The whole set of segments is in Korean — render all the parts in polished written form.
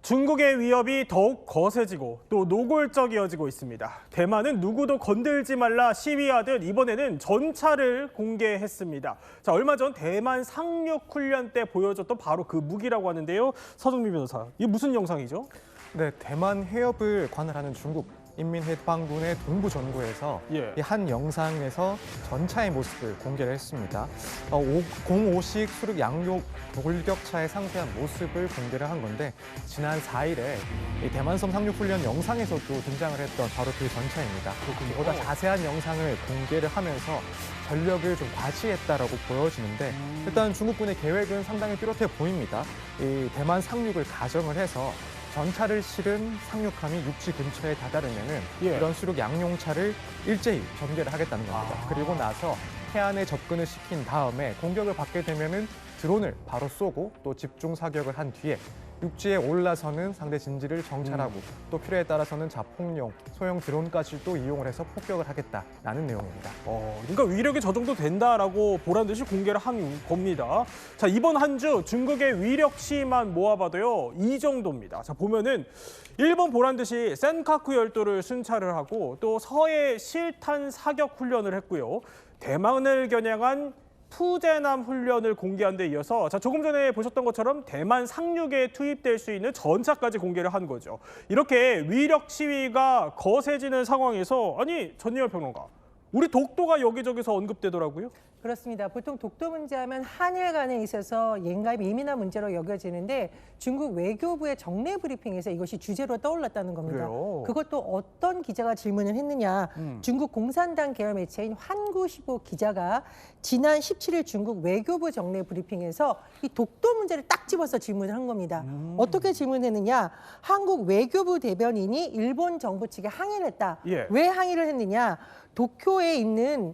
중국의 위협이 더욱 거세지고 또 노골적이어지고 있습니다. 대만은 누구도 건들지 말라 시위하듯 이번에는 전차를 공개했습니다. 자, 얼마 전 대만 상륙 훈련 때 보여줬던 바로 그 무기라고 하는데요. 서정민 변호사, 이게 무슨 영상이죠? 네, 대만 해협을 관할하는 중국 인민해방군의 동부 전구에서 예. 이 한 영상에서 전차의 모습을 공개를 했습니다. 05식 수륙 양용 돌격차의 상세한 모습을 공개를 한 건데 지난 4일에 이 대만섬 상륙훈련 영상에서도 등장을 했던 바로 그 전차입니다. 보다 자세한 영상을 공개를 하면서 전력을 좀 과시했다라고 보여지는데 일단 중국군의 계획은 상당히 뚜렷해 보입니다. 이 대만 상륙을 가정을 해서 전차를 실은 상륙함이 육지 근처에 다다르면은 이런 수륙 양용차를 일제히 전개를 하겠다는 겁니다. 그리고 나서 해안에 접근을 시킨 다음에 공격을 받게 되면은 드론을 바로 쏘고 또 집중 사격을 한 뒤에 육지에 올라서는 상대 진지를 정찰하고 또 필요에 따라서는 자폭용, 소형 드론까지도 이용을 해서 폭격을 하겠다라는 내용입니다. 그러니까 위력이 저 정도 된다라고 보란 듯이 공개를 한 겁니다. 자, 이번 한 주 중국의 위력치만 모아봐도요, 이 정도입니다. 자, 보면은 일본 보란 듯이 센카쿠 열도를 순찰을 하고 또 서해 실탄 사격 훈련을 했고요. 대만을 겨냥한 푸제남 훈련을 공개한 데 이어서 자, 조금 전에 보셨던 것처럼 대만 상륙에 투입될 수 있는 전차까지 공개를 한 거죠. 이렇게 위력 시위가 거세지는 상황에서 아니, 전예열 평론가, 우리 독도가 여기저기서 언급되더라고요. 그렇습니다. 보통 독도 문제하면 한일 간에 있어서 예민하고 예민한 문제로 여겨지는데 중국 외교부의 정례 브리핑에서 이것이 주제로 떠올랐다는 겁니다. 그래요? 그것도 어떤 기자가 질문을 했느냐. 중국 공산당 계열 매체인 환구시보 기자가 지난 17일 중국 외교부 정례 브리핑에서 이 독도 문제를 딱 집어서 질문을 한 겁니다. 어떻게 질문했느냐. 한국 외교부 대변인이 일본 정부 측에 항의를 했다. 예. 왜 항의를 했느냐. 도쿄에 있는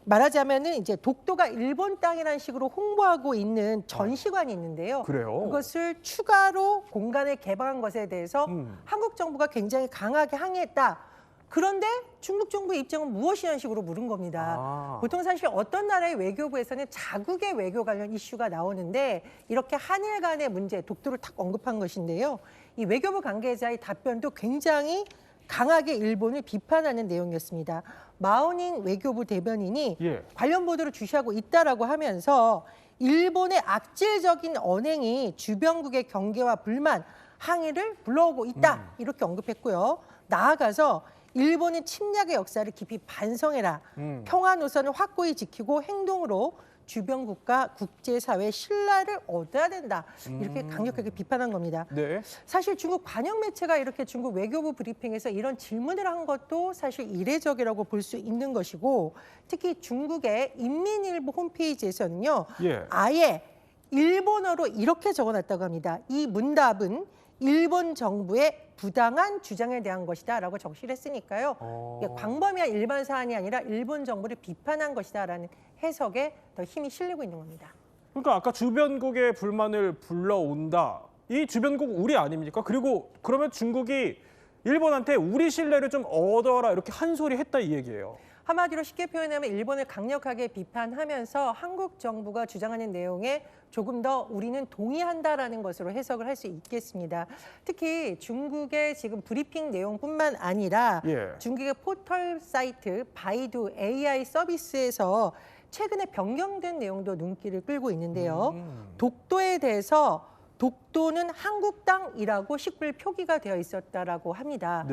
말하자면은 이제 독도가 일본 땅이라는 식으로 홍보하고 있는 전시관이 있는데요. 그래요? 그것을 추가로 공간을 개방한 것에 대해서 한국 정부가 굉장히 강하게 항의했다. 그런데 중국 정부의 입장은 무엇이냐는 식으로 물은 겁니다. 보통 사실 어떤 나라의 외교부에서는 자국의 외교 관련 이슈가 나오는데 이렇게 한일 간의 문제, 독도를 탁 언급한 것인데요. 이 외교부 관계자의 답변도 굉장히 강하게 일본을 비판하는 내용이었습니다. 마오닝 외교부 대변인이 관련 보도를 주시하고 있다라고 하면서 일본의 악질적인 언행이 주변국의 경계와 불만, 항의를 불러오고 있다 이렇게 언급했고요. 나아가서 일본은 침략의 역사를 깊이 반성해라. 평화 노선을 확고히 지키고 행동으로 주변국가 국제사회의 신뢰를 얻어야 된다. 이렇게 강력하게 비판한 겁니다. 네. 사실 중국 관영 매체가 이렇게 중국 외교부 브리핑에서 이런 질문을 한 것도 사실 이례적이라고 볼 수 있는 것이고 특히 중국의 인민일보 홈페이지에서는요. 아예 일본어로 이렇게 적어놨다고 합니다. 이 문답은 일본 정부의 부당한 주장에 대한 것이다라고 적시를 했으니까요. 이게 광범위한 일반 사안이 아니라 일본 정부를 비판한 것이다라는 해석에 더 힘이 실리고 있는 겁니다. 그러니까 아까 주변국의 불만을 불러온다. 이 주변국 우리 아닙니까? 그리고 그러면 중국이 일본한테 우리 신뢰를 좀 얻어라 이렇게 한 소리 했다 이 얘기예요. 한마디로 쉽게 표현하면 일본을 강력하게 비판하면서 한국 정부가 주장하는 내용에 조금 더 우리는 동의한다라는 것으로 해석을 할 수 있겠습니다. 특히 중국의 지금 브리핑 내용뿐만 아니라 중국의 포털 사이트 바이두 AI 서비스에서 최근에 변경된 내용도 눈길을 끌고 있는데요. 독도에 대해서 독도는 한국 땅이라고 식별 표기가 되어 있었다라고 합니다.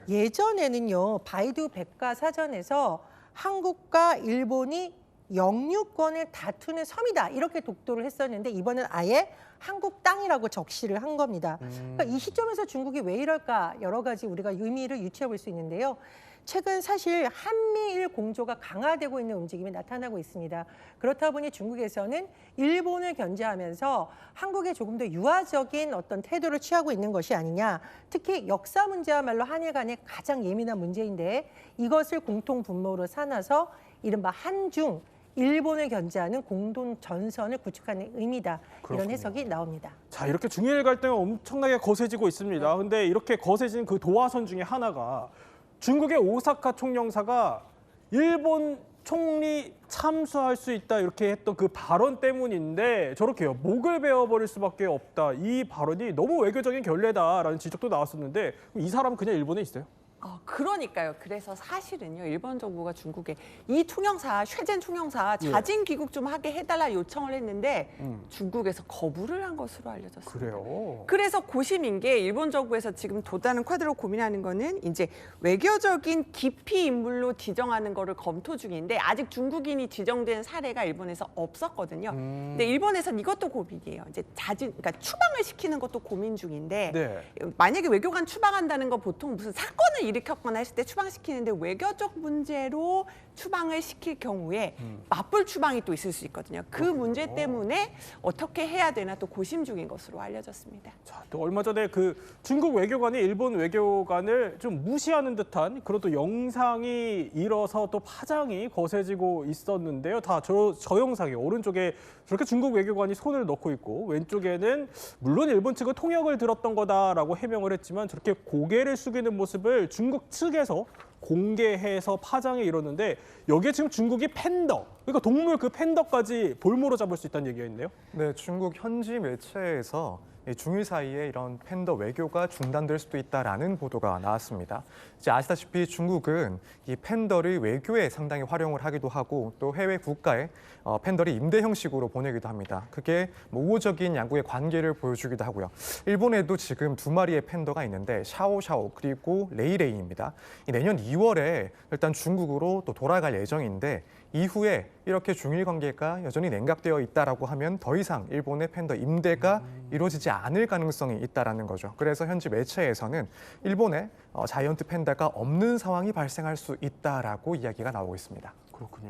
예전에는요, 바이두 백과사전에서 한국과 일본이 영유권을 다투는 섬이다 이렇게 독도를 했었는데 이번엔 아예 한국 땅이라고 적시를 한 겁니다. 그러니까 이 시점에서 중국이 왜 이럴까 여러 가지 우리가 의미를 유추해 볼 수 있는데요. 최근 사실 한미일 공조가 강화되고 있는 움직임이 나타나고 있습니다. 그렇다 보니 중국에서는 일본을 견제하면서 한국에 조금 더 유화적인 어떤 태도를 취하고 있는 것이 아니냐. 특히 역사 문제야말로 한일 간의 가장 예민한 문제인데 이것을 공통 분모로 삼아서 이른바 한중, 일본을 견제하는 공동 전선을 구축하는 의미다. 이런 해석이 나옵니다. 자, 이렇게 중일 갈등은 엄청나게 거세지고 있습니다. 근데 이렇게 거세진 그 도화선 중에 하나가 중국의 오사카 총영사가 일본 총리 참수할 수 있다 이렇게 했던 그 발언 때문인데 저렇게요. 목을 베어버릴 수밖에 없다. 이 발언이 너무 외교적인 결례다라는 지적도 나왔었는데 이 사람은 그냥 일본에 있어요? 그러니까요. 그래서 사실은요, 일본 정부가 중국에 이 통영사, 쉐젠 통영사 자진 귀국 좀 하게 해달라 요청을 했는데 중국에서 거부를 한 것으로 알려졌습니다. 그래요. 그래서 고심인 게 일본 정부에서 지금 또 다른 카드로 고민하는 거는 이제 외교적인 기피 인물로 지정하는 거를 검토 중인데 아직 중국인이 지정된 사례가 일본에서 없었거든요. 근데 일본에서는 이것도 고민이에요. 이제 그러니까 추방을 시키는 것도 고민 중인데 네. 만약에 외교관 추방한다는 거 보통 무슨 사건을 일으켰거나 했을 때 추방시키는데 외교적 문제로 추방을 시킬 경우에 맞불 추방이 또 있을 수 있거든요. 그 문제 때문에 어떻게 해야 되나 또 고심 중인 것으로 알려졌습니다. 자, 또 얼마 전에 그 중국 외교관이 일본 외교관을 좀 무시하는 듯한 그런 또 영상이 일어서 또 파장이 거세지고 있었는데요. 다 저 영상이 오른쪽에 저렇게 중국 외교관이 손을 넣고 있고 왼쪽에는 물론 일본 측은 통역을 들었던 거다라고 해명을 했지만 저렇게 고개를 숙이는 모습을 중국 측에서 공개해서 파장이 일었는데 여기에 지금 중국이 팬더, 그러니까 동물 그 팬더까지 볼모로 잡을 수 있다는 얘기였네요. 네, 중국 현지 매체에서 이 중일 사이에 이런 팬더 외교가 중단될 수도 있다라는 보도가 나왔습니다. 이제 아시다시피 중국은 이 팬더를 외교에 상당히 활용을 하기도 하고 또 해외 국가에 팬더를 임대 형식으로 보내기도 합니다. 그게 우호적인 양국의 관계를 보여주기도 하고요. 일본에도 지금 두 마리의 팬더가 있는데 샤오샤오 그리고 레이레이입니다. 이 내년 2월에 일단 중국으로 또 돌아갈 예정인데 이후에 이렇게 중일 관계가 여전히 냉각되어 있다라고 하면 더 이상 일본의 팬더 임대가 이루어지지 않을 가능성이 있다라는 거죠. 그래서 현지 매체에서는 일본에 자이언트 팬다가 없는 상황이 발생할 수 있다라고 이야기가 나오고 있습니다. 그렇군요.